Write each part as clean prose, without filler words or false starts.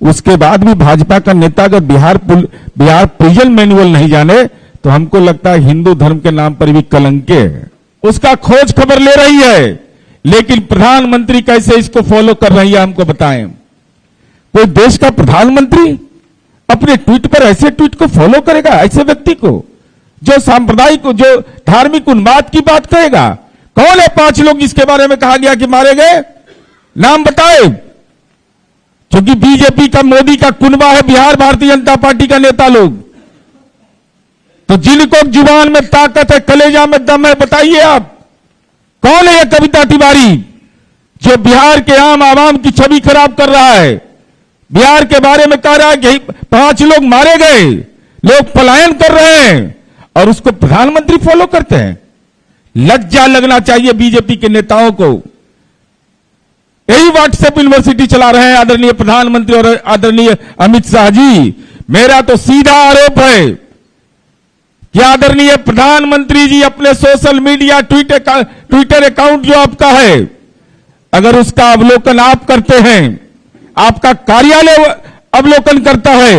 उसके बाद भी भाजपा का नेता अगर बिहार प्रिजन मैनुअल नहीं जाने तो हमको लगता है हिंदू धर्म के नाम पर भी कलंके है। उसका खोज खबर ले रही है, लेकिन प्रधानमंत्री कैसे इसको फॉलो कर रही है हमको बताएं। कोई देश का प्रधानमंत्री अपने ट्वीट पर ऐसे ट्वीट को फॉलो करेगा, ऐसे व्यक्ति को जो सांप्रदायिक, जो धार्मिक उन्माद की बात कहेगा? कौन है 5 लोग जिसके बारे में कहा गया कि मारे गए? नाम बताए। क्योंकि बीजेपी का, मोदी का कुनबा है बिहार भारतीय जनता पार्टी का नेता लोग। तो जिनको जुबान में ताकत है, कलेजा में दम है, बताइए आप कौन है? ये कविता तिवारी जो बिहार के आम आवाम की छवि खराब कर रहा है, बिहार के बारे में कह रहा है कि 5 लोग मारे गए, लोग पलायन कर रहे हैं, और उसको प्रधानमंत्री फॉलो करते हैं। लज्जा लगना चाहिए बीजेपी के नेताओं को। यही व्हाट्सएप यूनिवर्सिटी चला रहे हैं आदरणीय प्रधानमंत्री और आदरणीय अमित शाह जी। मेरा तो सीधा आरोप है कि आदरणीय प्रधानमंत्री जी अपने सोशल मीडिया ट्विटर अकाउंट जो आपका है, अगर उसका अवलोकन आप करते हैं, आपका कार्यालय अवलोकन करता है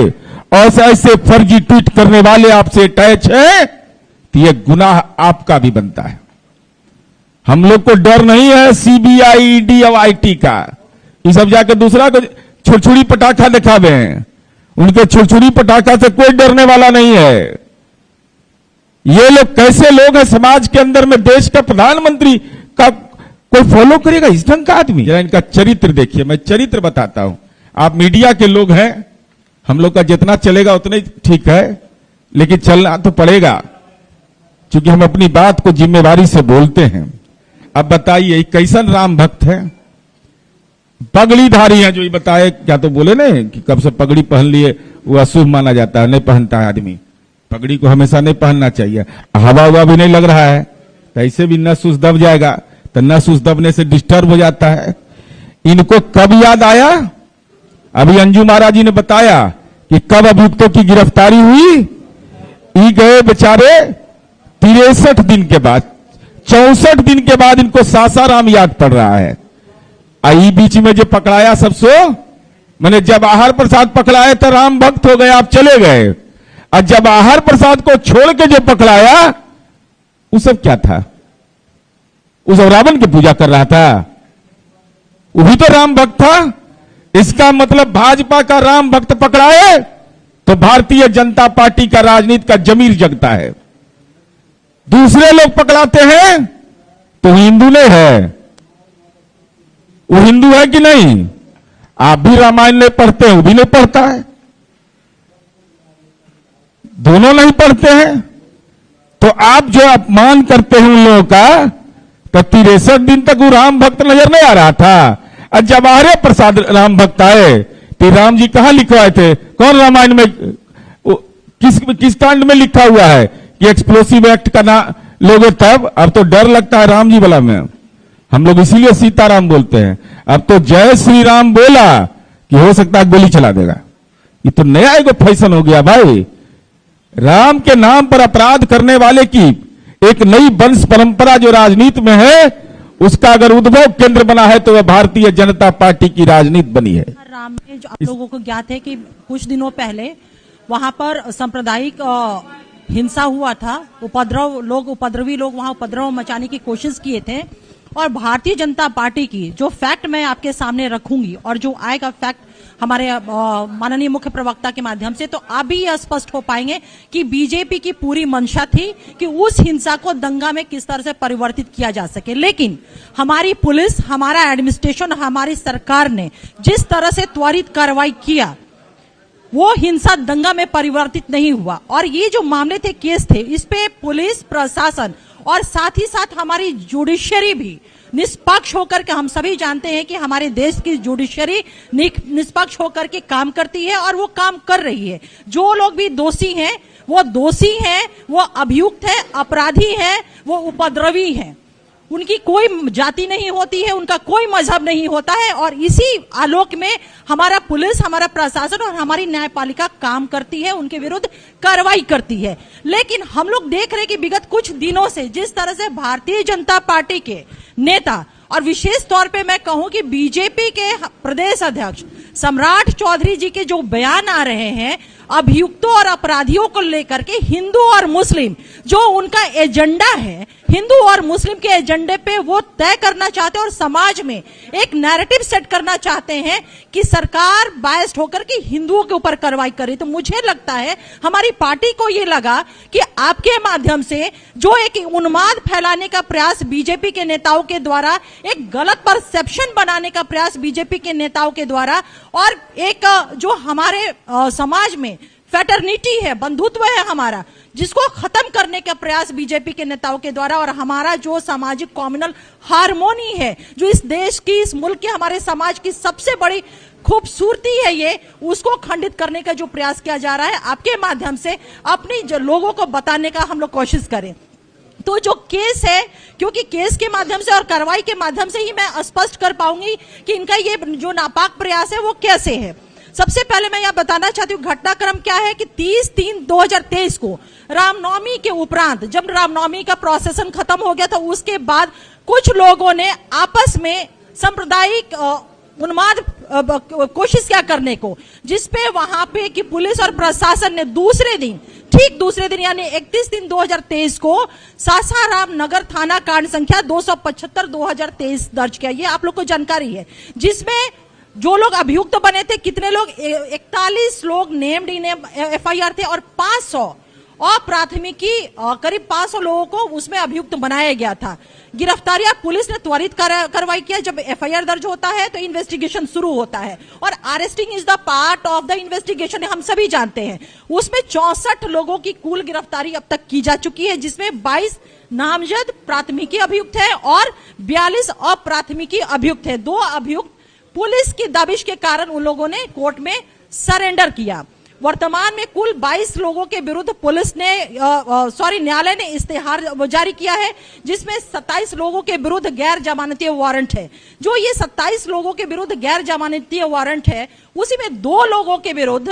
और ऐसे फर्जी ट्वीट करने वाले आपसे अटैच है, तो यह गुनाह आपका भी बनता है। हम लोग को डर नहीं है सीबीआई, ईडी और आईटी का। ये सब जाकर दूसरा को छुरछुरी पटाखा दिखावे हैं, उनके छुरछुरी पटाखा से कोई डरने वाला नहीं है। ये लोग कैसे लोग हैं समाज के अंदर में? देश का प्रधानमंत्री का कोई फॉलो करेगा इस ढंग का आदमी? जरा इनका चरित्र देखिए। मैं चरित्र बताता हूं। आप मीडिया के लोग हैं, हम लोग का जितना चलेगा उतना ही ठीक है, लेकिन चलना तो पड़ेगा क्योंकि हम अपनी बात को जिम्मेवारी से बोलते हैं। अब बताइए कैसन राम भक्त है? पगड़ीधारी है जो ये बताए, क्या तो बोले ना कि कब से पगड़ी पहन लिए वो अशुभ माना जाता है, नहीं पहनता है आदमी। पगड़ी को हमेशा नहीं पहनना चाहिए। हवा हुआ भी नहीं लग रहा है तो ऐसे भी नस उस दब जाएगा, तो नस उस दबने से डिस्टर्ब हो जाता है। इनको कब याद आया? अभी अंजू महाराज जी ने बताया कि कब अभियुक्तों की गिरफ्तारी हुई। ई गए बेचारे 63 दिन के बाद, 64 दिन के बाद इनको सासाराम याद पड़ रहा है। आई बीच में जो पकड़ाया सबसो, मैंने जब आहार प्रसाद पकड़ाए तो राम भक्त हो गए, आप चले गए। और जब आहार प्रसाद को छोड़ के जो पकड़ाया वो सब क्या था? उस रावण की पूजा कर रहा था, वो भी तो राम भक्त था। इसका मतलब भाजपा का राम भक्त पकड़ाए तो भारतीय जनता पार्टी का राजनीति का जमीर जगता है। दूसरे लोग पकड़ाते हैं तो हिंदू नहीं है, वो हिंदू है कि नहीं? आप भी रामायण नहीं पढ़ते हैं, वो भी नहीं पढ़ता है, दोनों नहीं पढ़ते हैं। तो आप जो अपमान करते हैं उन लोगों का, तो 63 दिन तक वो राम भक्त नजर नहीं आ रहा था। और जब आर्य प्रसाद राम भक्त आए तो राम जी कहां लिखवाए थे? कौन रामायण में किस कांड में लिखा हुआ है कि एक्सप्लोसिव एक्ट का ना लोगे? तब अब तो डर लगता है राम जी वाला में। हम लोग इसीलिए सीताराम बोलते हैं। अब तो जय श्री राम बोला कि हो सकता है गोली चला देगा। ये तो नया एगो फैशन हो गया भाई। राम के नाम पर अपराध करने वाले की एक नई वंश परंपरा जो राजनीति में है, उसका अगर उद्भव केंद्र बना है तो वह भारतीय जनता पार्टी की राजनीति बनी है। राम में जो आप लोगों को ज्ञात है कि कुछ दिनों पहले वहां पर सांप्रदायिक हिंसा हुआ था, उपद्रवी लोग वहां उपद्रव मचाने की कोशिश किए थे। और भारतीय जनता पार्टी की जो फैक्ट मैं आपके सामने रखूंगी और जो आएगा फैक्ट हमारे माननीय मुख्य प्रवक्ता के माध्यम से, तो आप भी यह स्पष्ट हो पाएंगे कि बीजेपी की पूरी मंशा थी कि उस हिंसा को दंगा में किस तरह से परिवर्तित किया जा सके। लेकिन हमारी पुलिस, हमारा एडमिनिस्ट्रेशन, हमारी सरकार ने जिस तरह से त्वरित कार्रवाई किया, वो हिंसा दंगा में परिवर्तित नहीं हुआ। और ये जो मामले थे, केस थे, इस पे पुलिस प्रशासन और साथ ही साथ हमारी जुडिशरी भी निष्पक्ष होकर के, हम सभी जानते हैं कि हमारे देश की जुडिशरी निष्पक्ष होकर के काम करती है और वो काम कर रही है। जो लोग भी दोषी हैं वो दोषी हैं, वो अभियुक्त है, अपराधी है, वो उपद्रवी हैं। उनकी कोई जाति नहीं होती है, उनका कोई मजहब नहीं होता है। और इसी आलोक में हमारा पुलिस, हमारा प्रशासन और हमारी न्यायपालिका काम करती है, उनके विरुद्ध कार्रवाई करती है। लेकिन हम लोग देख रहे हैं कि विगत कुछ दिनों से जिस तरह से भारतीय जनता पार्टी के नेता और विशेष तौर पे मैं कहूं कि बीजेपी के प्रदेश अध्यक्ष सम्राट चौधरी जी के जो बयान आ रहे हैं अभियुक्तों और अपराधियों को लेकर के, हिंदू और मुस्लिम जो उनका एजेंडा है, हिंदू और मुस्लिम के एजेंडे पे वो तय करना चाहते हैं और समाज में एक नैरेटिव सेट करना चाहते हैं कि सरकार बायस्ड होकर के हिंदुओं के ऊपर कार्रवाई करे। तो मुझे लगता है हमारी पार्टी को ये लगा कि आपके माध्यम से जो एक उन्माद फैलाने का प्रयास बीजेपी के नेताओं के द्वारा, एक गलत परसेप्शन बनाने का प्रयास बीजेपी के नेताओं के द्वारा, और एक जो हमारे समाज में फैटर्निटी है, बंधुत्व है हमारा, जिसको खत्म करने का प्रयास बीजेपी के नेताओं के द्वारा, और हमारा जो सामाजिक कम्युनल हार्मोनी है, जो इस देश की, इस मुल्क के, हमारे समाज की सबसे बड़ी खूबसूरती है, ये उसको खंडित करने का जो प्रयास किया जा रहा है, आपके माध्यम से अपनी जो लोगों को बताने का हम लोग कोशिश करें। तो जो केस है, क्योंकि केस के माध्यम से और कार्रवाई के माध्यम से ही मैं स्पष्ट कर पाऊंगी कि इनका ये जो नापाक प्रयास है वो कैसे है। सबसे पहले मैं यह बताना चाहती हूँ घटनाक्रम क्या है कि 30/3/2023 को रामनवमी के उपरांत, जब रामनवमी का प्रोसेसन खत्म हो गया था, उसके बाद कुछ लोगों ने आपस में सांप्रदायिक उन्माद कोशिश क्या करने को, जिसपे वहां पे कि पुलिस और प्रशासन ने ठीक दूसरे दिन यानी 31/3/2023 को सासाराम नगर थाना कांड संख्या 275/2023 दर्ज किया। ये आप लोग को जानकारी है, जिसमें जो लोग अभियुक्त बने थे, कितने लोग, 41 लोग नेम्ड इन एफआईआर थे और 500 और प्राथमिकी, करीब 500 लोगों को उसमें अभियुक्त बनाया गया था। गिरफ्तारियां पुलिस ने त्वरित कार्रवाई किया। जब एफआईआर दर्ज होता है तो इन्वेस्टिगेशन शुरू होता है और arresting is the part of the investigation, हम सभी जानते हैं। उसमें 64 लोगों की कुल गिरफ्तारी अब तक की जा चुकी है, जिसमें 22 नामजद प्राथमिकी अभियुक्त है और 42 अप्राथमिकी अभियुक्त है। 2 अभियुक्त पुलिस की दबिश के कारण उन लोगों ने कोर्ट में सरेंडर किया। वर्तमान में कुल 22 लोगों के विरुद्ध पुलिस ने न्यायालय ने इस्तेहार जारी किया है, जिसमें 27 लोगों के विरुद्ध गैर जमानती वारंट है। जो ये 27 लोगों के विरुद्ध गैर जमानती वारंट है, उसी में 2 लोगों के विरुद्ध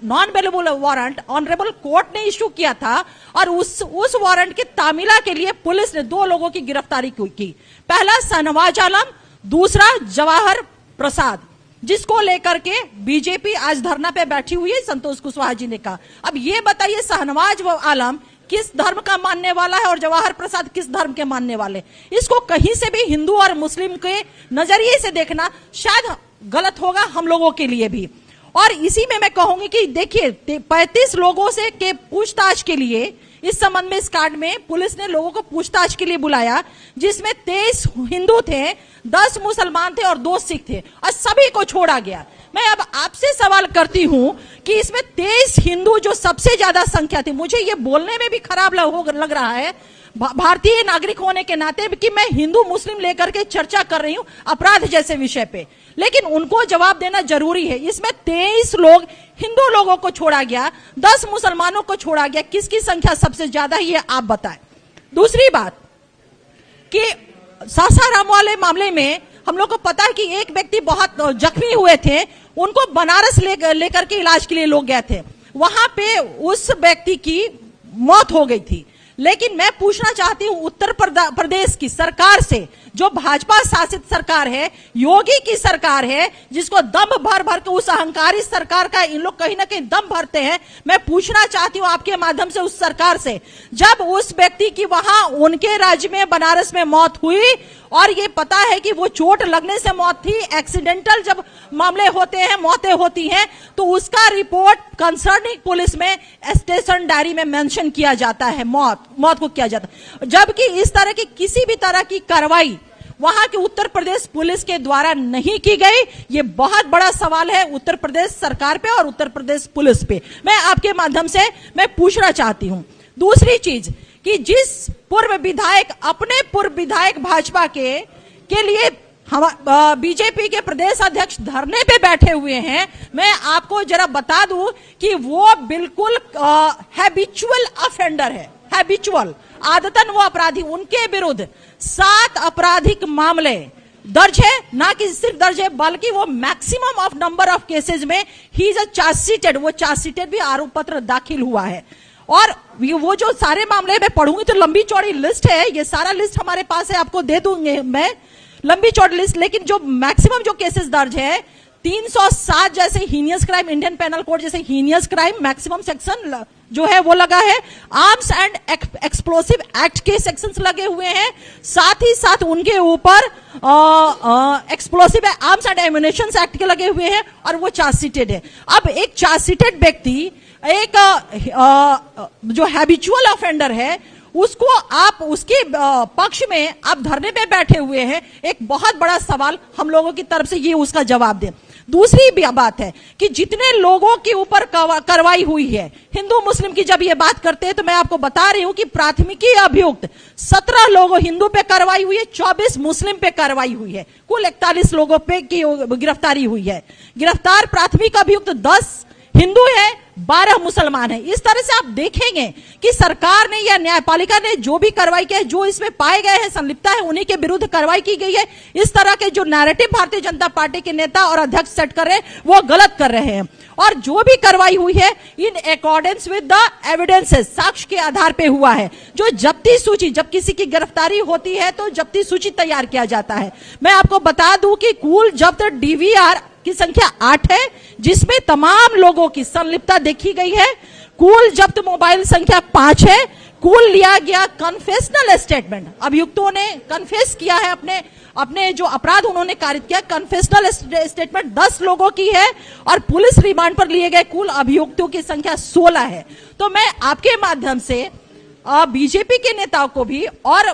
non available warrant honourable court ने इश्यू किया था और उस वारंट के तामीला के लिए पुलिस ने 2 लोगों की गिरफ्तारी की। पहला शाहनवाज आलम, दूसरा जवाहर प्रसाद, जिसको लेकर के बीजेपी आज धरना पे बैठी हुई है, संतोष कुशवाहा जी ने कहा। अब ये बताइए शाहनवाज आलम किस धर्म का मानने वाला है और जवाहर प्रसाद किस धर्म के मानने वाले? इसको कहीं से भी हिंदू और मुस्लिम के नजरिए से देखना शायद गलत होगा हम लोगों के लिए भी। और इसी में मैं कहूंगी कि देखिए 35 लोगों से के पूछताछ के लिए इस संबंध में इस कांड में पुलिस ने लोगों को पूछताछ के लिए बुलाया, जिसमें 23 हिंदू थे, 10 मुसलमान थे और 2 सिख थे और सभी को छोड़ा गया। मैं अब आपसे सवाल करती हूं कि इसमें 23 हिंदू जो सबसे ज्यादा संख्या थी, मुझे ये बोलने में भी खराब लग रहा है भारतीय नागरिक होने के नाते कि मैं हिंदू मुस्लिम लेकर के चर्चा कर रही हूं अपराध जैसे विषय पे, लेकिन उनको जवाब देना जरूरी है। इसमें 23 लोग हिंदू लोगों को छोड़ा गया, 10 मुसलमानों को छोड़ा गया, किसकी संख्या सबसे ज्यादा है ये आप बताएं। दूसरी बात कि सासाराम वाले मामले में हम लोग को पता है कि एक व्यक्ति बहुत जख्मी हुए थे, उनको बनारस लेकर के इलाज के लिए लोग गए थे, वहां पे उस व्यक्ति की मौत हो गई थी। लेकिन मैं पूछना चाहती हूं उत्तर प्रदेश की सरकार से, जो भाजपा शासित सरकार है, योगी की सरकार है, जिसको दम भर के उस अहंकारी सरकार का इन लोग कहीं ना कहीं दम भरते हैं। मैं पूछना चाहती हूं आपके माध्यम से उस सरकार से, जब उस व्यक्ति की वहां उनके राज्य में बनारस में मौत हुई और ये पता है कि वो चोट लगने से मौत थी, एक्सीडेंटल जब मामले होते हैं, मौतें होती हैं, तो उसका रिपोर्ट कंसर्निंग पुलिस में स्टेशन डायरी में मेंशन किया जाता है, मौत को किया जाता है। जबकि इस तरह की किसी भी तरह की कार्रवाई वहां की उत्तर प्रदेश पुलिस के द्वारा नहीं की गई। ये बहुत बड़ा सवाल है उत्तर प्रदेश सरकार पे और उत्तर प्रदेश पुलिस पे। मैं आपके माध्यम से मैं पूछना चाहती हूं दूसरी चीज कि जिस पूर्व विधायक अपने पूर्व विधायक भाजपा के लिए हम बीजेपी के प्रदेश अध्यक्ष धरने पे बैठे हुए हैं, मैं आपको जरा बता दूं कि वो बिल्कुल हैबिचुअल ऑफेंडर है, हैबिचुअल आदतन वो अपराधी। उनके विरुद्ध 7 आपराधिक मामले दर्ज है, ना कि सिर्फ दर्ज है बल्कि वो maximum of number of cases में ही इज चार्जशीटेड, वो चार्जशीटेड भी आरोप पत्र दाखिल हुआ है। और वो जो सारे मामले मैं पढ़ूंगी तो लंबी चौड़ी लिस्ट है, ये सारा लिस्ट हमारे पास है, आपको दे दूंगे मैं लंबी चौड़ी लिस्ट। लेकिन जो मैक्सिमम जो केसेस दर्ज है 307 जैसे heinous crime, Indian penal code जैसे हीनियस क्राइम मैक्सिमम सेक्शन जो है वो लगा है। आर्म्स एंड एक्सप्लोसिव एक्ट के सेक्शंस लगे हुए हैं, साथ ही साथ उनके ऊपर explosive arms and ammunition act के लगे हुए हैं और वो चार्जशीटेड है। अब एक चार्जशीटेड व्यक्ति एक जो हैबिचुअल ऑफेंडर है उसको आप उसके पक्ष में आप धरने पे बैठे हुए हैं, एक बहुत बड़ा सवाल हम लोगों की तरफ से ये उसका जवाब दें। दूसरी बात है कि जितने लोगों के ऊपर कार्रवाई हुई है, हिंदू मुस्लिम की जब ये बात करते हैं तो मैं आपको बता रही हूं कि प्राथमिकी अभियुक्त 17 लोगों हिंदू पे कार्रवाई हुई है, 24 मुस्लिम पे कार्रवाई हुई है, कुल 41 लोगों पे की गिरफ्तारी हुई है। गिरफ्तार प्राथमिक अभियुक्त 10 हिंदू है, 12 मुसलमान है। इस तरह से आप देखेंगे कि सरकार ने या न्यायपालिका ने जो भी कार्रवाई की है, जो इसमें पाए गए हैं संलिप्तता है, उन्हीं के विरुद्ध कार्रवाई की गई है। इस तरह के जो नैरेटिव भारतीय जनता पार्टी के नेता और अध्यक्ष सेट कर रहे हैं वो गलत कर रहे हैं। और जो भी कार्रवाई हुई है in accordance with the evidences, साक्ष्य के आधार पे हुआ है। जो जब्ती सूची, जब किसी की गिरफ्तारी होती है तो जब्ती सूची तैयार किया जाता है। मैं आपको बता दूं कि कुल जब्त डीवीआर की संख्या 8 है, जिसमें तमाम लोगों की संलिप्तता देखी गई है। कुल जब्त मोबाइल संख्या 5 है। कुल लिया गया कन्फेशनल स्टेटमेंट, अभियुक्तों ने कन्फेस किया है अपने जो अपराध उन्होंने कारित किया, कन्फेशनल स्टेटमेंट 10 लोगों की है और पुलिस रिमांड पर लिए गए कुल अभियुक्तों की संख्या 16 है। तो मैं आपके माध्यम से बीजेपी के नेताओं को भी और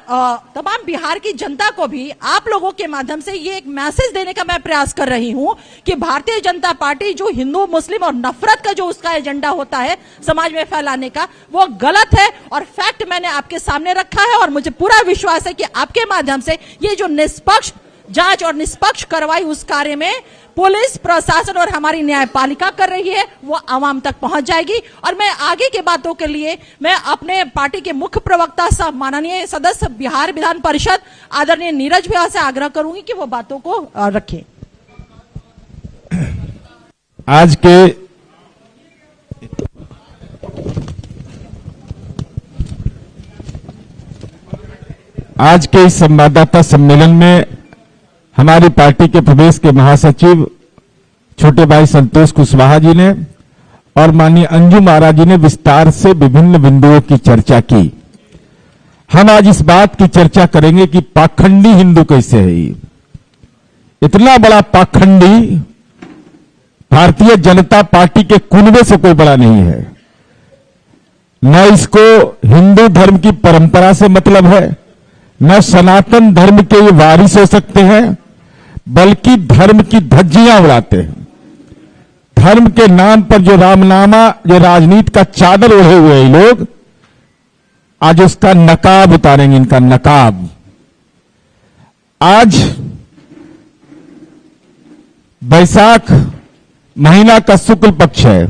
तमाम बिहार की जनता को भी आप लोगों के माध्यम से ये एक मैसेज देने का मैं प्रयास कर रही हूं कि भारतीय जनता पार्टी जो हिंदू मुस्लिम और नफरत का जो उसका एजेंडा होता है समाज में फैलाने का, वो गलत है। और फैक्ट मैंने आपके सामने रखा है और मुझे पूरा विश्वास है कि आपके माध्यम से ये जो निष्पक्ष जांच और निष्पक्ष कार्रवाई उस कार्य में पुलिस प्रशासन और हमारी न्यायपालिका कर रही है वो आवाम तक पहुंच जाएगी। और मैं आगे की बातों के लिए मैं अपने पार्टी के मुख्य प्रवक्ता साहब माननीय सदस्य बिहार विधान परिषद आदरणीय नीरज भैया से आग्रह करूंगी कि वो बातों को रखें। आज के इस संवाददाता सम्मेलन में हमारी पार्टी के प्रदेश के महासचिव छोटे भाई संतोष कुशवाहा जी ने और माननीय अंजुम आरा जी ने विस्तार से विभिन्न बिंदुओं की चर्चा की। हम आज इस बात की चर्चा करेंगे कि पाखंडी हिंदू कैसे है। इतना बड़ा पाखंडी भारतीय जनता पार्टी के कुनबे से कोई बड़ा नहीं है। न इसको हिंदू धर्म की परंपरा से मतलब है, न सनातन धर्म के ये वारिस हो सकते हैं, बल्कि धर्म की धज्जियां उड़ाते हैं। धर्म के नाम पर जो रामनामा, जो राजनीति का चादर ओढ़े हुए हैं लोग, आज उसका नकाब उतारेंगे, इनका नकाब। आज बैसाख महीना का शुक्ल पक्ष है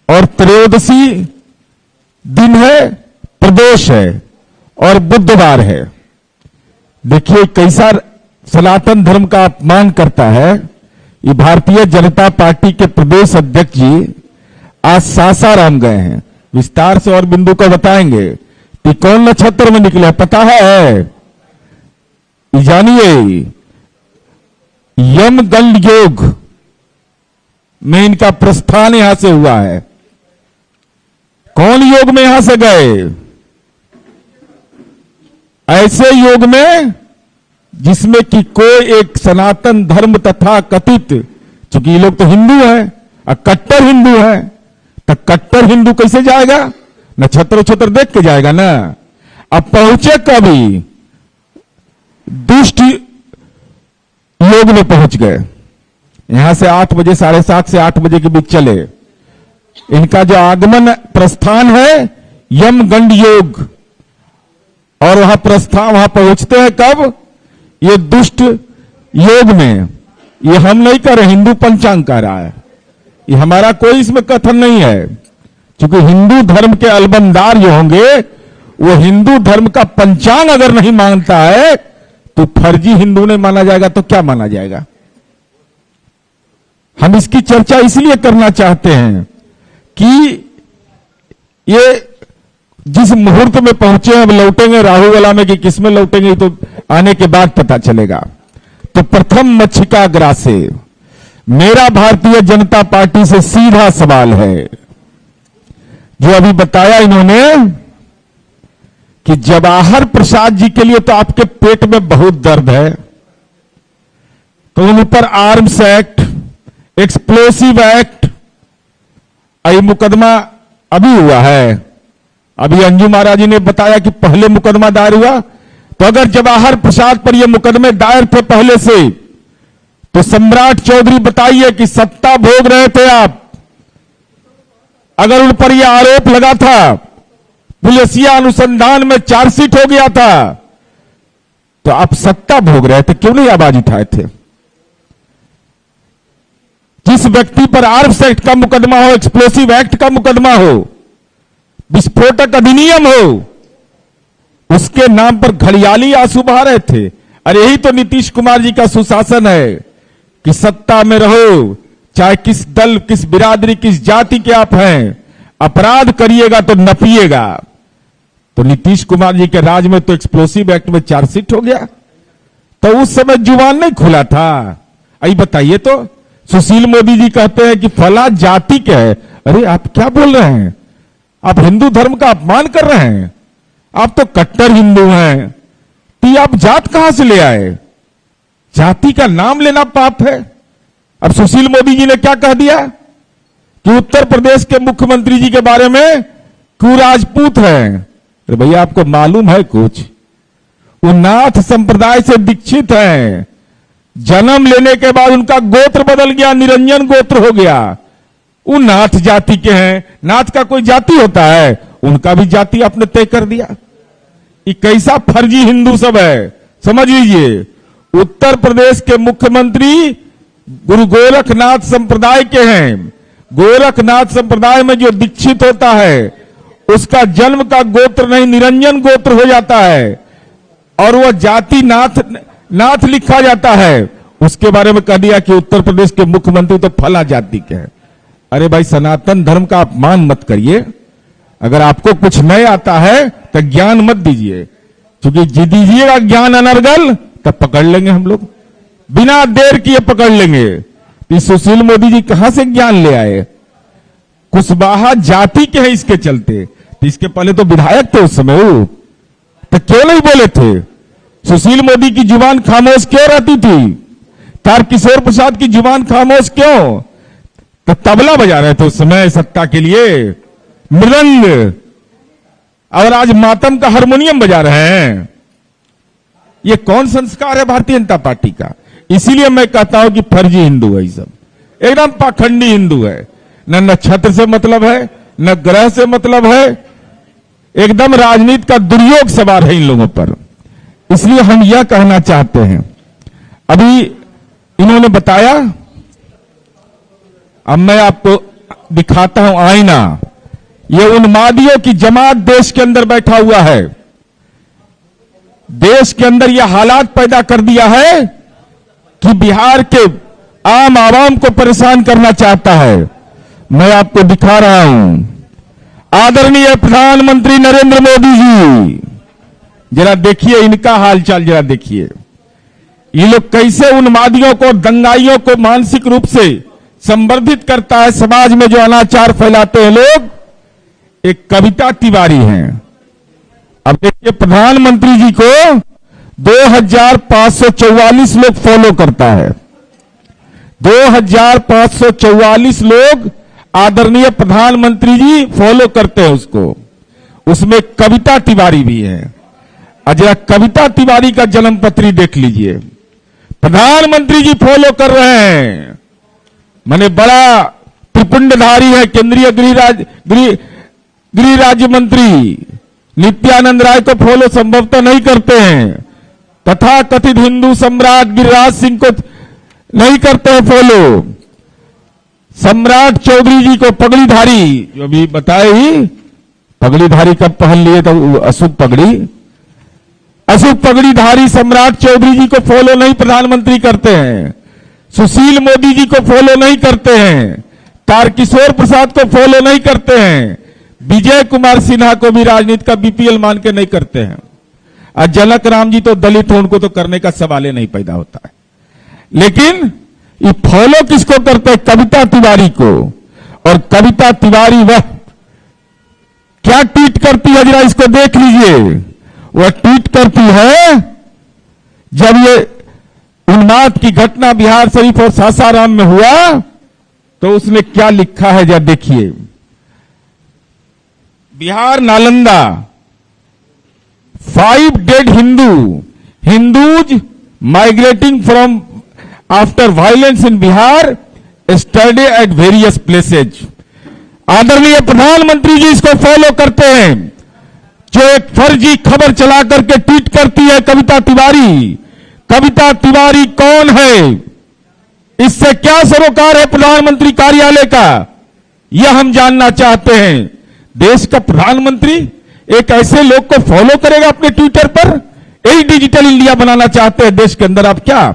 और त्रयोदशी दिन है, प्रदोष है और बुधवार है। देखिए कैसा सनातन धर्म का अपमान करता है। ये भारतीय जनता पार्टी के प्रदेश अध्यक्ष जी आज सासाराम गए हैं, विस्तार से और बिंदु को बताएंगे कि कौन नक्षत्र में निकले, पता है? जानिए, यमगंड योग में इनका प्रस्थान यहां से हुआ है। कौन योग में यहां से गए? ऐसे योग में जिसमें कि कोई एक सनातन धर्म तथा कथित, चूंकि ये लोग तो हिंदू हैं और कट्टर हिंदू हैं, तो कट्टर हिंदू कैसे जाएगा? नक्षत्र छत्र देख के जाएगा ना। अब पहुंचे कभी? दुष्ट योग में पहुंच गए। यहां से 8 बजे, 7:30 से 8 बजे के बीच चले। इनका जो आगमन प्रस्थान है यमगंड योग, और वहां प्रस्थान, वहां पहुंचते हैं कब? ये दुष्ट योग में। ये हम नहीं कर रहे, हिंदू पंचांग कर रहा है। ये हमारा कोई इसमें कथन नहीं है, क्योंकि हिंदू धर्म के अलबमदार जो होंगे वो हिंदू धर्म का पंचांग अगर नहीं मानता है तो फर्जी हिंदू नहीं माना जाएगा तो क्या माना जाएगा? हम इसकी चर्चा इसलिए करना चाहते हैं कि ये जिस मुहूर्त में पहुंचे अब लौटेंगे राहु वाला में, कि किसमें लौटेंगे तो आने के बाद पता चलेगा। तो प्रथम मच्छिका ग्रासे, मेरा भारतीय जनता पार्टी से सीधा सवाल है, जो अभी बताया इन्होंने कि जवाहर प्रसाद जी के लिए तो आपके पेट में बहुत दर्द है, तो उन पर आर्म्स एक्ट, एक्सप्लोसिव एक्ट, ये मुकदमा अभी हुआ है। अभी अंजू महाराज जी ने बताया कि पहले मुकदमा दायर हुआ, तो अगर जवाहर प्रसाद पर ये मुकदमे दायर थे पहले से, तो सम्राट चौधरी बताइए कि सत्ता भोग रहे थे आप, अगर उन पर यह आरोप लगा था, पुलिसिया अनुसंधान में चार्जशीट हो गया था, तो आप सत्ता भोग रहे थे, क्यों नहीं आवाज उठाए थे? जिस व्यक्ति पर आर्म्स एक्ट का मुकदमा हो, एक्सप्लोसिव एक्ट का मुकदमा हो, विस्फोटक अधिनियम हो, उसके नाम पर घड़ियाली आंसू बहा रहे थे। अरे यही तो नीतीश कुमार जी का सुशासन है कि सत्ता में रहो, चाहे किस दल, किस बिरादरी, किस जाति के आप हैं, अपराध करिएगा तो नपिएगा। तो नीतीश कुमार जी के राज में तो एक्सप्लोसिव एक्ट में चार्जशीट हो गया, तो उस समय जुबान नहीं खुला था। आई बताइए तो, सुशील मोदी जी कहते हैं कि फला जाति के है। अरे आप क्या बोल रहे हैं? आप हिंदू धर्म का अपमान कर रहे हैं, आप तो कट्टर हिंदू हैं, तो आप जात कहां से ले आए? जाति का नाम लेना पाप है। अब सुशील मोदी जी ने क्या कह दिया कि उत्तर प्रदेश के मुख्यमंत्री जी के बारे में कि वो राजपूत हैं। अरे भैया आपको मालूम है कुछ? वो नाथ संप्रदाय से दीक्षित हैं, जन्म लेने के बाद उनका गोत्र बदल गया, निरंजन गोत्र हो गया, वो नाथ जाति के हैं। नाथ का कोई जाति होता है? उनका भी जाति आपने तय कर दिया। ये कैसा फर्जी हिंदू सब है, समझ लीजिए। उत्तर प्रदेश के मुख्यमंत्री गुरु गोरखनाथ संप्रदाय के हैं। गोरखनाथ संप्रदाय में जो दीक्षित होता है, उसका जन्म का गोत्र नहीं, निरंजन गोत्र हो जाता है, और वह जाति नाथ लिखा जाता है। उसके बारे में कह दिया कि उत्तर प्रदेश के मुख्यमंत्री तो फला जाति के हैं। अरे भाई, सनातन धर्म का अपमान मत करिए। अगर आपको कुछ नहीं आता है तो ज्ञान मत दीजिए, क्योंकि दीजिएगा ज्ञान अनर्गल तब पकड़ लेंगे हम लोग, बिना देर किए पकड़ लेंगे। कि सुशील मोदी जी कहां से ज्ञान ले आए? कुशवाहा जाति के हैं इसके चलते। तो इसके पहले तो विधायक थे उस समय, वो तो क्यों नहीं बोले थे? सुशील मोदी की जुबान खामोश क्यों रहती थी? तारकिशोर प्रसाद की जुबान खामोश क्यों? तो तबला बजा रहे थे उस समय सत्ता के लिए, मृदंग, और आज मातम का हारमोनियम बजा रहे हैं। ये कौन संस्कार है भारतीय जनता पार्टी का? इसीलिए मैं कहता हूं कि फर्जी हिंदू है, ये सब एकदम पाखंडी हिंदू है। न नक्षत्र से मतलब है, न ग्रह से मतलब है, एकदम राजनीति का दुर्योग सवार है इन लोगों पर। इसलिए हम यह कहना चाहते हैं, अभी इन्होंने बताया, अब मैं आपको दिखाता हूं आईना। ये उन्मादियों की जमात देश के अंदर बैठा हुआ है, देश के अंदर यह हालात पैदा कर दिया है कि बिहार के आम आवाम को परेशान करना चाहता है। मैं आपको दिखा रहा हूं, आदरणीय प्रधानमंत्री नरेंद्र मोदी जी, जरा देखिए इनका हालचाल, जरा देखिए ये लोग कैसे उन्मादियों को, दंगाइयों को मानसिक रूप से संवर्धित करता है। समाज में जो अनाचार फैलाते हैं लोग, एक कविता तिवारी हैं। अब देखिए, प्रधानमंत्री जी को 2544 लोग फॉलो करता है। 2544 लोग आदरणीय प्रधानमंत्री जी फॉलो करते हैं उसको। उसमें कविता तिवारी भी है। जरा कविता तिवारी का जन्म पत्री देख लीजिए। प्रधानमंत्री जी फॉलो कर रहे हैं, माने बड़ा त्रिपुंडधारी है। केंद्रीय गृह राज्य मंत्री नित्यानंद राय को फॉलो संभवतः नहीं करते हैं। तथा कथित हिंदू सम्राट गिरिराज सिंह को नहीं करते हैं फॉलो। सम्राट चौधरी जी को, पगड़ीधारी जो अभी बताए ही, पगड़ीधारी कब पहन लिए तो अशुभ पगड़ी, अशुभ पगड़ीधारी सम्राट चौधरी जी को फॉलो नहीं प्रधानमंत्री करते हैं। सुशील मोदी जी को फॉलो नहीं करते हैं। तारकिशोर प्रसाद को फॉलो नहीं करते हैं। विजय कुमार सिन्हा को भी राजनीति का बीपीएल मान के नहीं करते हैं। और जनक राम जी तो दलित हैं, उनको तो करने का सवाल ही नहीं पैदा होता है। लेकिन ये फॉलो किसको करते हैं? कविता तिवारी को। और कविता तिवारी वह क्या ट्वीट करती है, जरा इसको देख लीजिए। वह ट्वीट करती है, जब ये उन्माद की घटना बिहार शरीफ और सासाराम में हुआ तो उसने क्या लिखा है, जरा देखिए। Bihar Nalanda, 5 dead Hindus migrating from after violence in Bihar yesterday at various places। आदरणीय प्रधानमंत्री जी इसको फॉलो करते हैं। जो एक फर्जी खबर चला करके ट्वीट करती है कविता तिवारी। कविता तिवारी कौन है? इससे क्या सरोकार है प्रधानमंत्री कार्यालय का, यह हम जानना चाहते हैं। देश का प्रधानमंत्री एक ऐसे लोग को फॉलो करेगा अपने ट्विटर पर? यही डिजिटल इंडिया बनाना चाहते हैं देश के अंदर आप क्या?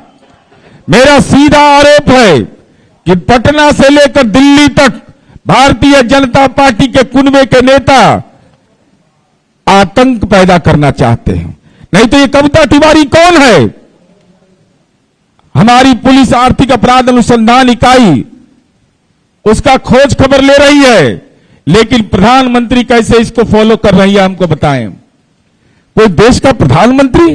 मेरा सीधा आरोप है कि पटना से लेकर दिल्ली तक भारतीय जनता पार्टी के कुनबे के नेता आतंक पैदा करना चाहते हैं। नहीं तो ये कविता तिवारी कौन है? हमारी पुलिस आर्थिक अपराध अनुसंधान इकाई उसका खोज खबर ले रही है, लेकिन प्रधानमंत्री कैसे इसको फॉलो कर रही है हमको बताएं। कोई देश का प्रधानमंत्री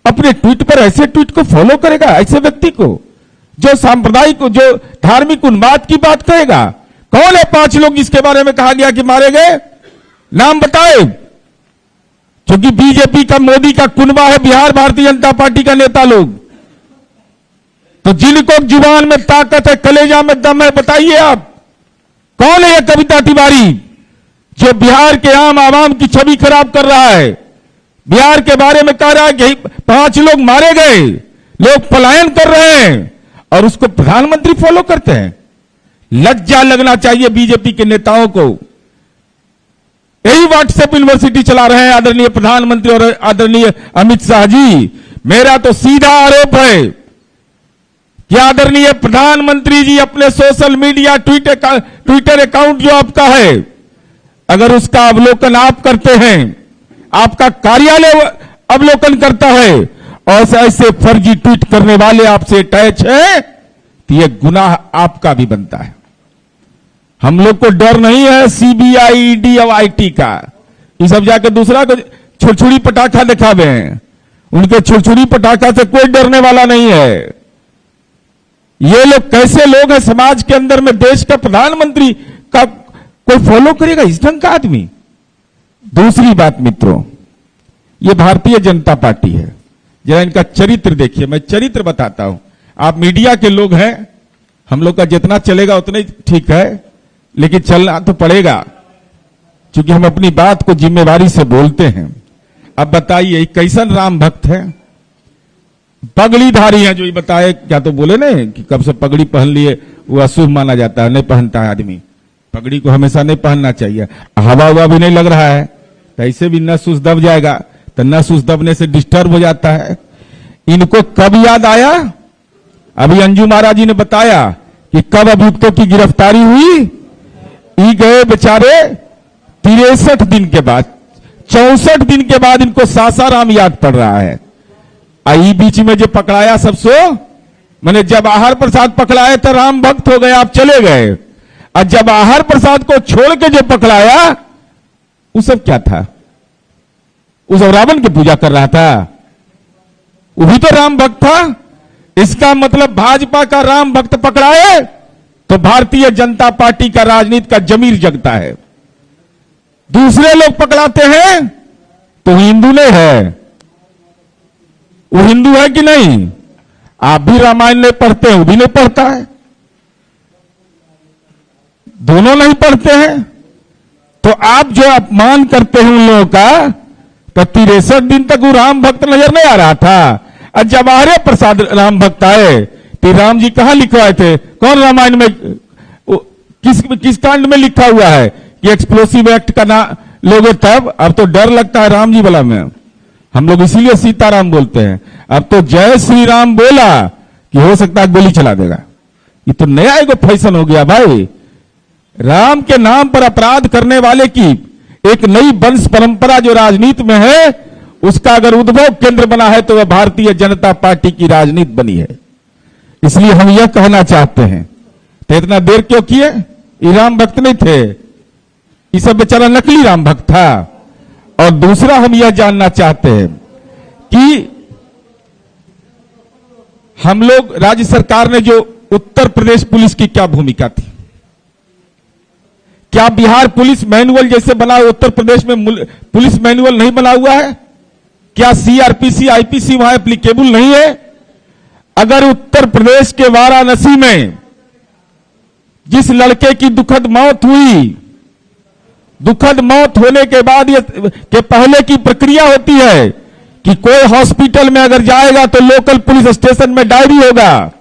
अपने ट्वीट पर ऐसे ट्वीट को फॉलो करेगा? ऐसे व्यक्ति को जो सांप्रदायिक, जो धार्मिक उन्माद की बात कहेगा? कौन है 5 लोग जिसके बारे में कहा गया कि मारे गए? नाम बताए। क्योंकि बीजेपी का, मोदी का कुनबा है बिहार भारतीय जनता पार्टी का नेता लोग। तो जिनको जुबान में ताकत है, कलेजा में दम है, बताइए आप कौन है यह कविता तिवारी जो बिहार के आम आवाम की छवि खराब कर रहा है? बिहार के बारे में कह रहा है कि 5 लोग मारे गए, लोग पलायन कर रहे हैं, और उसको प्रधानमंत्री फॉलो करते हैं। लज्जा लगना चाहिए बीजेपी के नेताओं को। यही व्हाट्सएप यूनिवर्सिटी चला रहे हैं आदरणीय प्रधानमंत्री और आदरणीय अमित शाह जी। मेरा तो सीधा आरोप है कि आदरणीय प्रधानमंत्री जी अपने सोशल मीडिया ट्विटर अकाउंट जो आपका है, अगर उसका अवलोकन आप करते हैं, आपका कार्यालय अवलोकन करता है और ऐसे फर्जी ट्वीट करने वाले आपसे अटैच है, तो यह गुनाह आपका भी बनता है। हम लोग को डर नहीं है सीबीआई, ईडी और आईटी का। ये सब जाकर दूसरा को छुरछुरी पटाखा दिखावे हैं। उनके छुरछुरी पटाखा से कोई डरने वाला नहीं है। ये लोग कैसे लोग हैं समाज के अंदर में? देश का प्रधानमंत्री का कोई फॉलो करेगा इस ढंग का आदमी? दूसरी बात मित्रों, ये भारतीय जनता पार्टी है। जरा इनका चरित्र देखिए। मैं चरित्र बताता हूं। आप मीडिया के लोग हैं, हम लोग का जितना चलेगा उतना ही ठीक है, लेकिन चलना तो पड़ेगा क्योंकि हम अपनी बात को जिम्मेवारी से बोलते हैं। अब बताइए कैसन राम भक्त है? पगड़ीधारी है जो ये बताए, क्या तो बोले ना कि कब से पगड़ी पहन लिए वो अशुभ माना जाता है, नहीं पहनता है आदमी। पगड़ी को हमेशा नहीं पहनना चाहिए। हवा हुआ भी नहीं लग रहा है तो ऐसे भी नस उस दब जाएगा, तो नस उस दबने से डिस्टर्ब हो जाता है। इनको कब याद आया? अभी अंजू महाराज जी ने बताया कि कब अभियुक्तों की गिरफ्तारी हुई। ई गए बेचारे 63 दिन के बाद, 64 दिन के बाद इनको सासाराम याद पड़ रहा है। आई बीच में जो पकड़ाया सबसो, मैंने जब आहार प्रसाद पकड़ाए तो राम भक्त हो गए, आप चले गए। और जब आहार प्रसाद को छोड़ के जो पकड़ाया वो सब क्या था? उस रावण की पूजा कर रहा था, वो भी तो राम भक्त था। इसका मतलब भाजपा का राम भक्त पकड़ाए तो भारतीय जनता पार्टी का राजनीति का जमीर जगता है। दूसरे लोग पकड़ाते हैं तो हिंदू नहीं है, वो हिंदू है कि नहीं? आप भी रामायण नहीं पढ़ते हैं, वो भी नहीं पढ़ता है, दोनों नहीं पढ़ते हैं। तो आप जो अपमान करते हैं उन लोगों का, तो 63 दिन तक वो राम भक्त नजर नहीं आ रहा था। और जब आर्य प्रसाद राम भक्त आए तो राम जी कहां लिखवाए थे? कौन रामायण में किस कांड में लिखा हुआ है कि एक्सप्लोसिव एक्ट का ना लोगे तब? अब तो डर लगता है राम जी वाला में। हम लोग इसीलिए सीताराम बोलते हैं। अब तो जय श्री राम बोला कि हो सकता है गोली चला देगा। ये तो नया एगो फैशन हो गया भाई। राम के नाम पर अपराध करने वाले की एक नई वंश परंपरा जो राजनीति में है, उसका अगर उद्भव केंद्र बना है तो वह भारतीय जनता पार्टी की राजनीति बनी है। इसलिए हम यह कहना चाहते हैं, तो इतना देर क्यों किए? ये राम भक्त नहीं थे, ये सब बेचारा नकली राम भक्त था। और दूसरा हम यह जानना चाहते हैं कि हम लोग, राज्य सरकार ने जो उत्तर प्रदेश पुलिस की क्या भूमिका थी? क्या बिहार पुलिस मैनुअल जैसे बना, उत्तर प्रदेश में पुलिस मैनुअल नहीं बना हुआ है? क्या सीआरपीसी आईपीसी वहां एप्लीकेबल नहीं है? अगर उत्तर प्रदेश के वाराणसी में जिस लड़के की दुखद मौत हुई, दुखद मौत होने के बाद ये के पहले की प्रक्रिया होती है कि कोई हॉस्पिटल में अगर जाएगा तो लोकल पुलिस स्टेशन में डायरी होगा।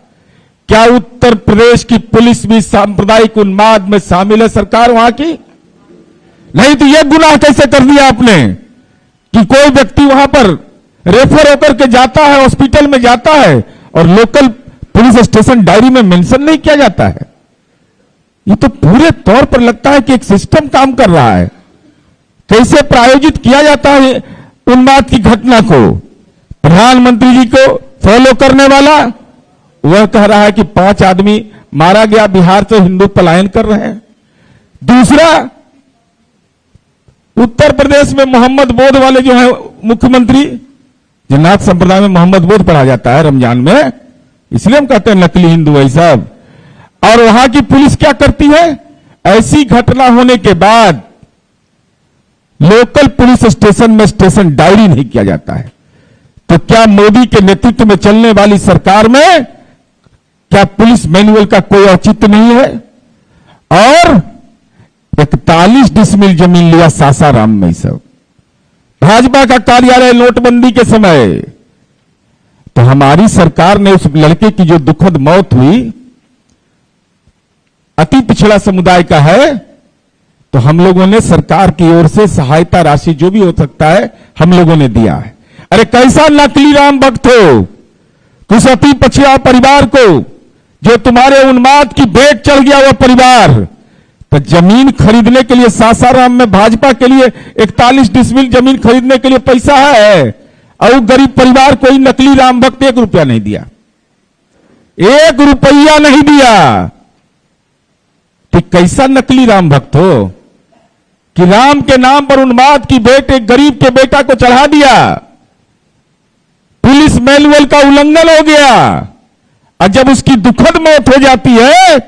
क्या उत्तर प्रदेश की पुलिस भी सांप्रदायिक उन्माद में शामिल है सरकार वहां की? नहीं तो यह गुनाह कैसे कर दिया आपने कि कोई व्यक्ति वहां पर रेफर होकर के जाता है, हॉस्पिटल में जाता है और लोकल पुलिस स्टेशन डायरी में मेंशन नहीं किया जाता है? ये तो पूरे तौर पर लगता है कि एक सिस्टम काम कर रहा है। कैसे प्रायोजित किया जाता है उन्माद की घटना को? प्रधानमंत्री जी को फॉलो करने वाला वह कह रहा है कि 5 आदमी मारा गया बिहार से, हिंदू पलायन कर रहे हैं। दूसरा, उत्तर प्रदेश में मोहम्मद बोध वाले जो है मुख्यमंत्री, जन्नाथ संप्रदाय में मोहम्मद बोध पढ़ा जाता है रमजान में, इसलिए हम कहते हैं नकली हिंदू है सब। और वहां की पुलिस क्या करती है? ऐसी घटना होने के बाद लोकल पुलिस स्टेशन में स्टेशन डायरी नहीं किया जाता है। तो क्या मोदी के नेतृत्व में चलने वाली सरकार में क्या पुलिस मैनुअल का कोई औचित्य नहीं है? और 41 डिसमिल जमीन लिया सासाराम में, सब भाजपा का कार्यालय नोटबंदी के समय। तो हमारी सरकार ने उस लड़के की जो दुखद मौत हुई, अति पिछड़ा समुदाय का है, तो हम लोगों ने सरकार की ओर से सहायता राशि जो भी हो सकता है हम लोगों ने दिया है। अरे कैसा नकली राम भक्त हो कि उस अति पिछड़ा परिवार को, जो तुम्हारे उन्माद की भेंट चढ़ गया वह परिवार, तो जमीन खरीदने के लिए सासाराम में भाजपा के लिए 41 डिसमिल जमीन खरीदने के लिए पैसा है, और गरीब परिवार कोई नकली राम भक्त 1 रुपया नहीं दिया, 1 रुपया नहीं दिया। तो कैसा नकली राम भक्त हो कि राम के नाम पर उन्माद की भेंट एक गरीब के बेटा को चढ़ा दिया? पुलिस मैनुअल का उल्लंघन हो गया। और जब उसकी दुखद मौत हो जाती है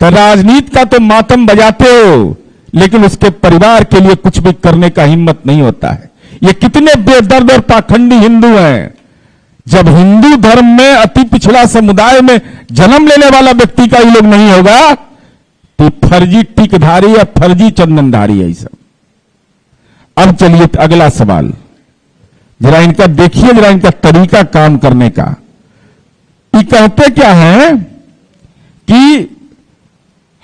तो राजनीति का तो मातम बजाते हो, लेकिन उसके परिवार के लिए कुछ भी करने का हिम्मत नहीं होता है। ये कितने बेदर्द और पाखंडी हिंदू हैं। जब हिंदू धर्म में अति पिछड़ा समुदाय में जन्म लेने वाला व्यक्ति का ये लोग नहीं होगा, तो फर्जी टिकधारी या फर्जी चंदनधारी है ये सब। अब चलिए अगला सवाल, जरा इनका देखिए, जरा इनका तरीका काम करने का। ये कहते क्या है कि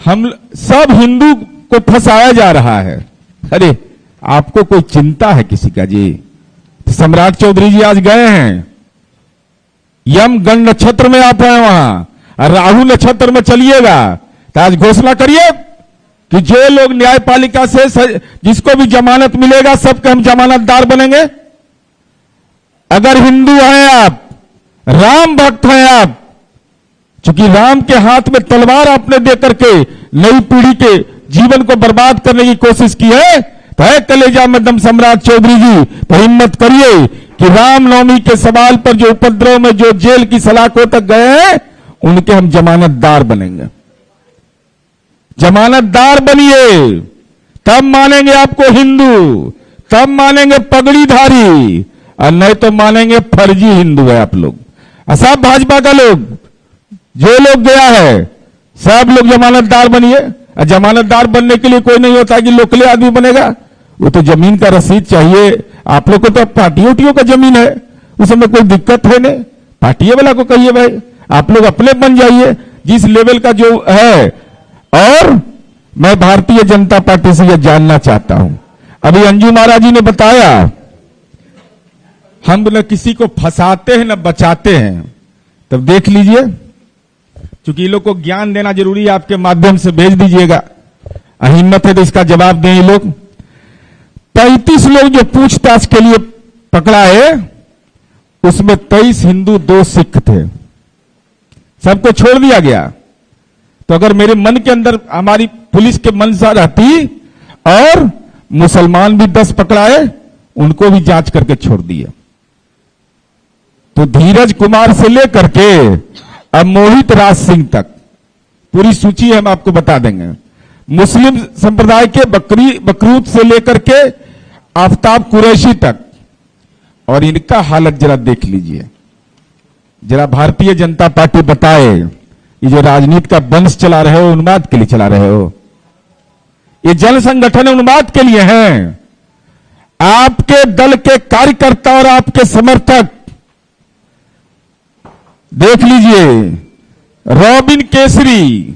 हम सब हिंदू को फंसाया जा रहा है। अरे आपको कोई चिंता है किसी का जी? सम्राट चौधरी जी आज गए हैं, यम गण नक्षत्र में आप हैं वहां, और राहु नक्षत्र में चलिएगा, तो आज घोषणा करिए कि जो लोग न्यायपालिका से जिसको भी जमानत मिलेगा सबके हम जमानतदार बनेंगे। अगर हिंदू हैं आप, राम भक्त हैं आप, क्योंकि राम के हाथ में तलवार आपने दे करके नई पीढ़ी के जीवन को बर्बाद करने की कोशिश की है, तो है कलेजा में दम सम्राट चौधरी जी, तो हिम्मत करिए कि रामनवमी के सवाल पर जो उपद्रव में जो जेल की सलाखों तक गए हैं उनके हम जमानतदार बनेंगे। जमानतदार बनिए, तब मानेंगे आपको हिंदू, तब मानेंगे पगड़ीधारी, और नहीं तो मानेंगे फर्जी हिंदू है आप लोग। सब भाजपा का लोग जो लोग गया है सब लोग जमानतदार बनिए। और जमानतदार बनने के लिए कोई नहीं होता कि लोकले आदमी बनेगा, वो तो जमीन का रसीद चाहिए। आप लोग को तो पार्टियों का जमीन है, उसमें कोई दिक्कत है नहीं, पार्टी वाला को कहिए भाई आप लोग अपने बन जाइए जिस लेवल का जो है। और मैं भारतीय जनता पार्टी से यह जानना चाहता हूं, अभी अंजू महाराज जी ने बताया हम न किसी को फंसाते हैं न बचाते हैं। तब देख लीजिए, क्योंकि ये लोग को ज्ञान देना जरूरी है, आपके माध्यम से भेज दीजिएगा। हिम्मत है तो इसका जवाब दें। ये लोग 35 लोग जो पूछताछ के लिए पकड़ा है, उसमें 23 हिंदू 2 सिख थे। सबको छोड़ दिया गया। तो अगर मेरे मन के अंदर हमारी पुलिस के मंशा रहती और मुसलमान भी 10 पकड़ाए, उनको भी जांच करके छोड़ दिए। तो धीरज कुमार से लेकर के अब मोहित राज सिंह तक पूरी सूची हम आपको बता देंगे। मुस्लिम संप्रदाय के बकरूद से लेकर के आफ्ताब कुरैशी तक, और इनका हालत जरा देख लीजिए। जरा भारतीय जनता पार्टी बताए, ये जो राजनीति का वंश चला रहे हो, उन्माद के लिए चला रहे हो? ये जन संगठन उन्माद के लिए हैं। आपके दल के कार्यकर्ता और आपके समर्थक देख लीजिए। रॉबिन केसरी,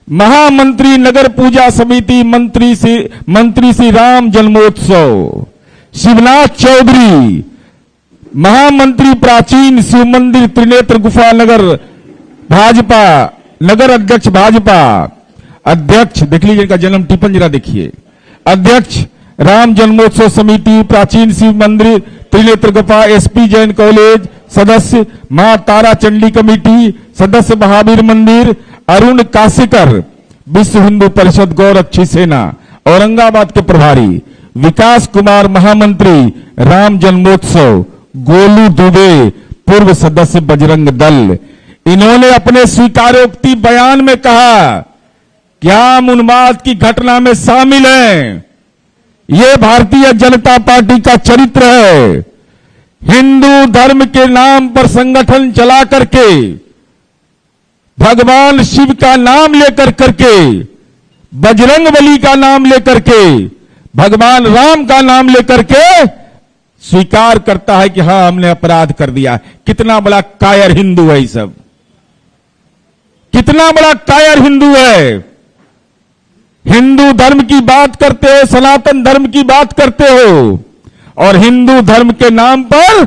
महामंत्री नगर पूजा समिति, मंत्री श्री राम जन्मोत्सव, शिवनाथ चौधरी, महामंत्री प्राचीन शिव मंदिर त्रिनेत्र गुफा नगर भाजपा, नगर अध्यक्ष भाजपा, अध्यक्ष देख लीजिए इनका जन्म टिप्पण जरा देखिए। अध्यक्ष राम जन्मोत्सव समिति, प्राचीन शिव मंदिर त्रिनेत्र गुफा, एसपी जैन कॉलेज, सदस्य मां तारा चंडी कमेटी, सदस्य महावीर मंदिर, अरुण काशीकर, विश्व हिंदू परिषद गौरक्षी सेना, औरंगाबाद के प्रभारी, विकास कुमार महामंत्री राम जन्मोत्सव, गोलू दुबे पूर्व सदस्य बजरंग दल। इन्होंने अपने स्वीकारोक्ति बयान में कहा कि हम उन्माद की घटना में शामिल हैं। ये भारतीय जनता पार्टी का चरित्र है। हिंदू धर्म के नाम पर संगठन चला करके, भगवान शिव का नाम लेकर करके, बजरंग बली का नाम लेकर के, भगवान राम का नाम लेकर के स्वीकार करता है कि हां हमने अपराध कर दिया। कितना बड़ा कायर हिंदू है ये सब, कितना बड़ा कायर हिंदू है। हिंदू धर्म की बात करते हो, सनातन धर्म की बात करते हो, और हिंदू धर्म के नाम पर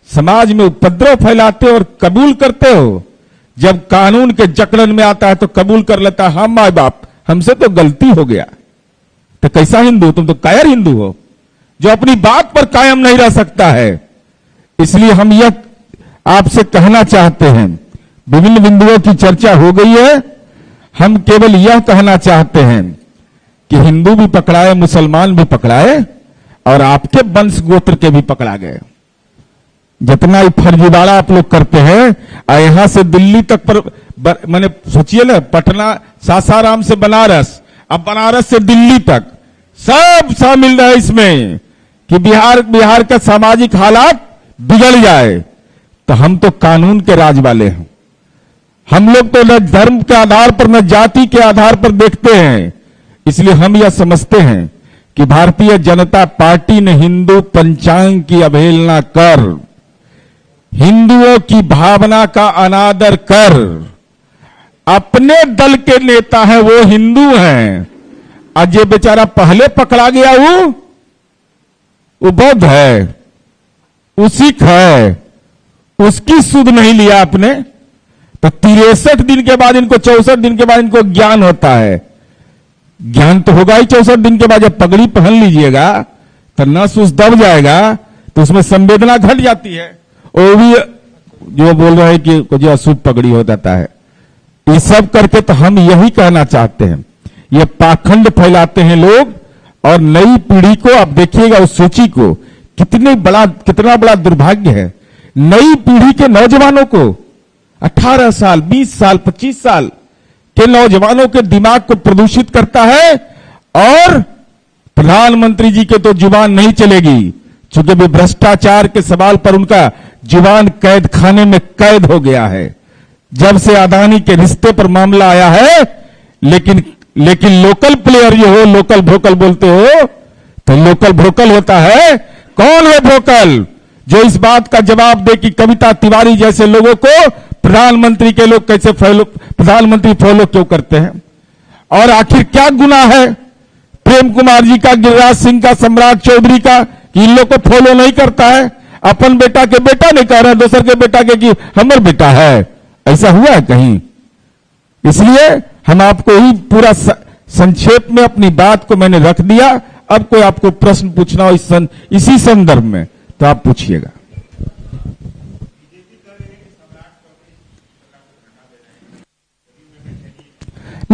समाज में उपद्रव फैलाते हो और कबूल करते हो। जब कानून के जकड़न में आता है तो कबूल कर लेता है, हम माए बाप हमसे तो गलती हो गया। तो कैसा हिंदू? तुम तो कायर हिंदू हो जो अपनी बात पर कायम नहीं रह सकता है। इसलिए हम यह आपसे कहना चाहते हैं, विभिन्न बिंदुओं की चर्चा हो गई है, हम केवल यह कहना चाहते हैं कि हिंदू भी पकड़ाए, मुसलमान भी पकड़ाए, और आपके वंश गोत्र के भी पकड़ा गए। जितना ही फर्जीवाड़ा आप लोग करते हैं, यहां से दिल्ली तक पर मैंने सोचिए ना, पटना सासाराम से बनारस, अब बनारस से दिल्ली तक सब शामिल रहे इसमें कि बिहार का सामाजिक हालात बिगड़ जाए। तो हम तो कानून के राज वाले हैं। हम लोग तो न धर्म के आधार पर न जाति के आधार पर देखते हैं। इसलिए हम यह समझते हैं कि भारतीय जनता पार्टी ने हिंदू पंचांग की अवहेलना कर, हिंदुओं की भावना का अनादर कर, अपने दल के नेता हैं वो हिंदू हैं, आज ये बेचारा पहले पकड़ा गया वो बौद्ध है, वो सिख है, उसकी सुध नहीं लिया आपने। तो 63 दिन के बाद इनको, 64 दिन के बाद इनको ज्ञान होता है। ज्ञान तो होगा ही 64 दिन के बाद। जब पगड़ी पहन लीजिएगा तो नस उस दब जाएगा, तो उसमें संवेदना घट जाती है। वो भी जो बोल रहे हैं कि जो अशुभ पगड़ी हो जाता है, ये सब करके तो हम यही कहना चाहते हैं, ये पाखंड फैलाते हैं लोग। और नई पीढ़ी को आप देखिएगा, उस सूची को, कितना बड़ा दुर्भाग्य है। नई पीढ़ी के नौजवानों को 18 साल, 20 साल, 25 साल के नौजवानों के दिमाग को प्रदूषित करता है। और प्रधानमंत्री जी के तो जुबान नहीं चलेगी, क्योंकि भी भ्रष्टाचार के सवाल पर उनका जुबान कैद खाने में कैद हो गया है जब से अदानी के रिश्ते पर मामला आया है। लेकिन लोकल प्लेयर जो हो, लोकल भोकल बोलते हो, तो लोकल भोकल होता है। कौन है भोकल जो इस बात का जवाब दे कि कविता तिवारी जैसे लोगों को प्रधानमंत्री के लोग कैसे प्रधानमंत्री फॉलो क्यों करते हैं? और आखिर क्या गुनाह है प्रेम कुमार जी का, गिरिराज सिंह का, सम्राट चौधरी का, कि इन लोग को फॉलो नहीं करता है? अपन बेटा के बेटा नहीं कह रहे, दूसर के बेटा के कि हमर बेटा है। ऐसा हुआ है कहीं? इसलिए हम आपको ही पूरा संक्षेप में अपनी बात को मैंने रख दिया। अब कोई आपको प्रश्न पूछना हो इसी संदर्भ में तो आप पूछिएगा।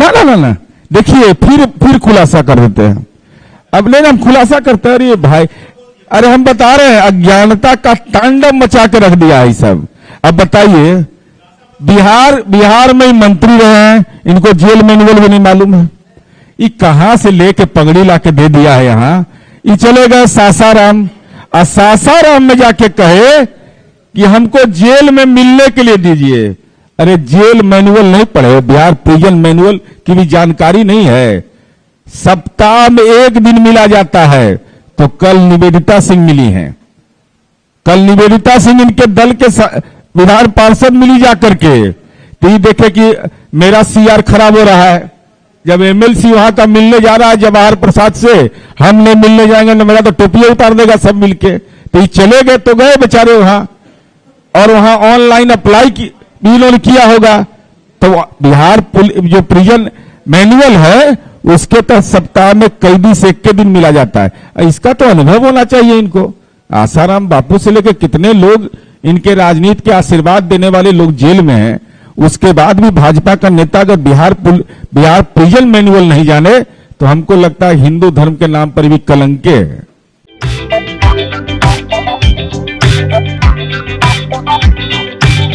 ना ना ना ना, देखिए फिर खुलासा कर देते हैं। अब नहीं, हम खुलासा करते हैं। अरे भाई, अरे हम बता रहे हैं, अज्ञानता का तांडव मचा के रख दिया है सब। अब बताइए, बिहार में ही मंत्री रहे हैं, इनको जेल मैनुअल भी नहीं मालूम है। ये कहां से लेके पगड़ी लाके दे दिया है यहां। ये चले गए सासाराम, और सासाराम में जाके कहे कि हमको जेल में मिलने के लिए दीजिए। अरे जेल मैनुअल नहीं पढ़े, बिहार प्रिजन मैनुअल की भी जानकारी नहीं है। सप्ताह में एक दिन मिला जाता है। तो कल निवेदिता सिंह मिली हैं, कल निवेदिता सिंह इनके दल के विधान पार्षद मिली जाकर के, तो ये देखे कि मेरा सीआर खराब हो रहा है। जब एमएलसी वहां का मिलने जा रहा है जवाहर प्रसाद से, हम नहीं मिलने जाएंगे ना, मेरा तो टोपिया उतार देगा सब मिलके। तो ये चले गए तो गए बेचारे वहां, और वहां ऑनलाइन अप्लाई भी इन्होंने किया होगा। तो बिहार जो प्रिजन मैनुअल है उसके तहत सप्ताह में कैदी से 1 दिन मिला जाता है। इसका तो अनुभव होना चाहिए इनको। आसाराम बापू से लेकर कितने लोग, इनके राजनीति के आशीर्वाद देने वाले लोग जेल में हैं, उसके बाद भी भाजपा का नेता अगर बिहार प्रिजन मैनुअल नहीं जाने तो हमको लगता है हिंदू धर्म के नाम पर भी कलंके है।